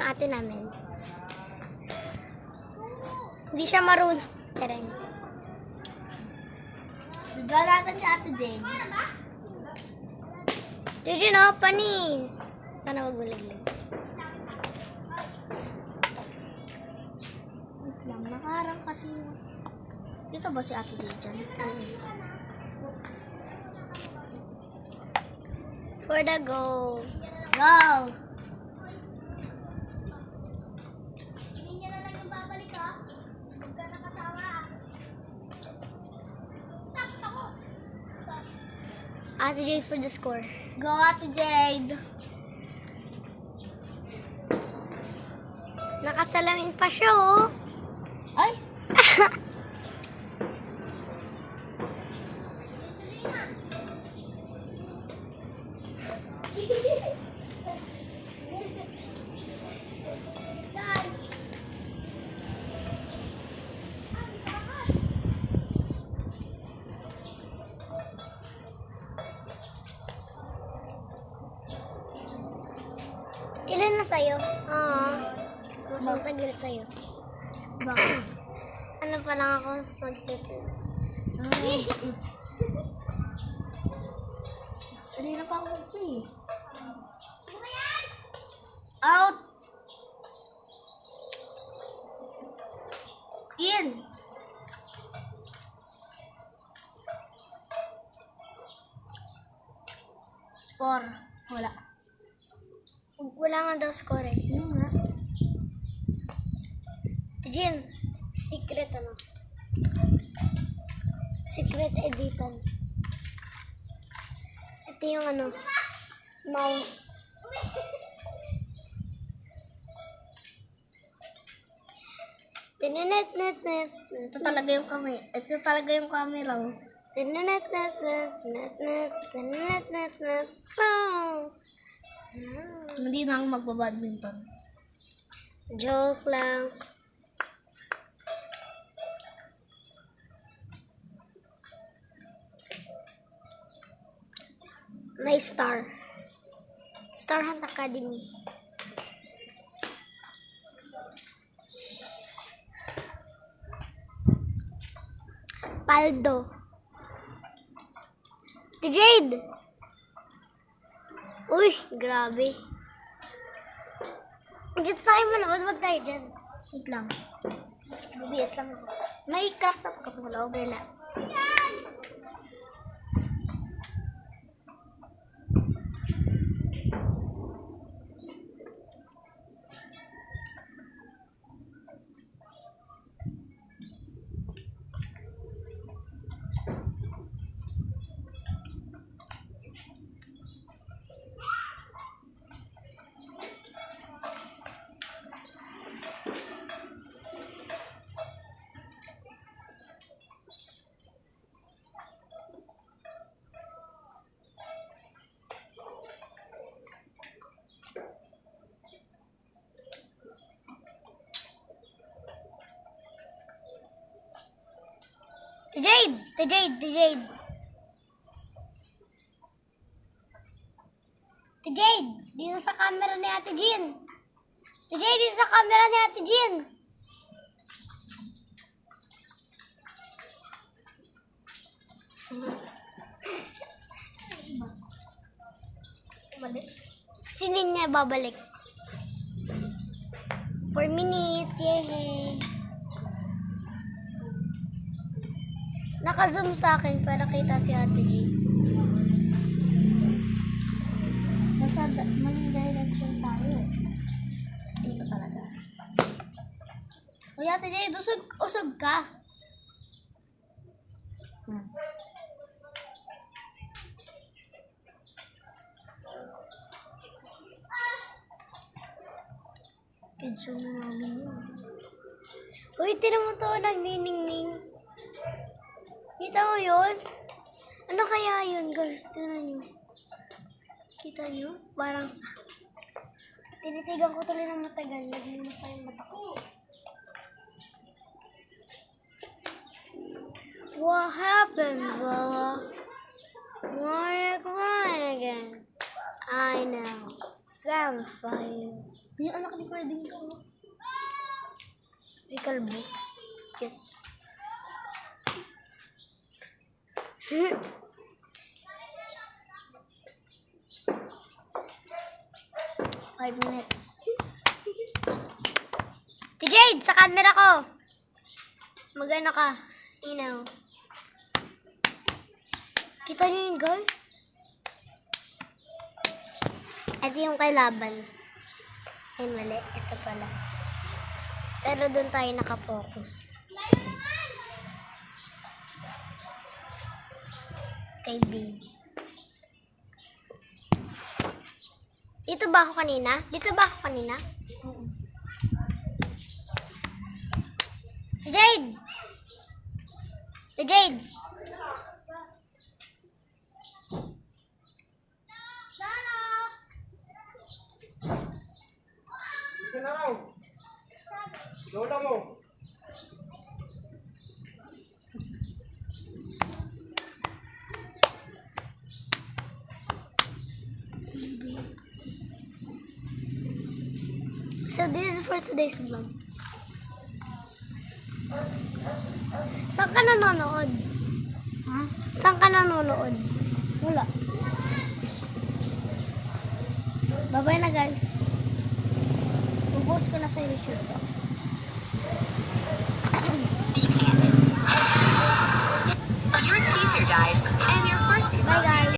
ate namin. Hindi siya marunong. Tsareng. Bigla natin si Ate Jane. Did no, panis. Sana wag malaglag. Wait lang, nakaharang kasi. Dito ba si Ate Jane dyan? For the go. Go! Ate Jade for the score. Go, Ate Jade! Nakasalamin pa siya, oh. Ay! Ilan na sa'yo? Mas matagal sa'yo. Bakit? Ano pa lang ako magtitid. Hindi na pa ako free. Out! In! Score. Wala. Wala nga daw score eh. Yun nga. Jin, secret ano? Secret edition. Ito yung ano, mouse. Tinenet-net-net. Ito talaga yung camera. Ito talaga yung camera. Tinenet-net-net. Net-net. Tinenet-net-net. Pow! Hindi na ako magbabadminton. Joke lang. May star. Star Hunt Academy. Paldo. The Jade. Uy, grabe. Hindi tayo manood. Wag tayo dyan. Wait lang. BBS lang ako. May crop top ka po. Wala. The Jade! The Jade! The Jade! The Jade! Dito sa camera ni Ate Jean! The Jade! Dito sa camera ni Ate Jean! Umalis. Sinin niya babalik. 4 minutes! Yay! Naka-zoom sa akin para kita si Ate Jean. Nasa maling direction tayo. Dito talaga. Uy, Ate Jade, usog ka. Kids na namin yun. Uy, tinan mo to, nagniningning. Kita mo yun? Ano kaya yun, guys? Tinan nyo. Kita nyo? Parang sa... Tinitigan ko tuloy ng matagal. Nagmumot pa yung mata ko. What happened, Bella? Why are you crying again? I know. Vampire. Yung anak ni Kuya Ding to. May kalbo. Cute. 5 minutes. Jade, sa camera ko. Magano ka? Kita niyo yun, guys? Ito yung kay laban. Ay, mali. Ito pala. Pero doon tayo nakapokus. Kay B. Dito ba ako kanina? Si Jade! Ito na raw. Lola mo. So this is for today's vlog. Saan ka nanonood? Saan ka nanonood? Wala. Bye-bye na, guys. Mag-post ko na sa YouTube to.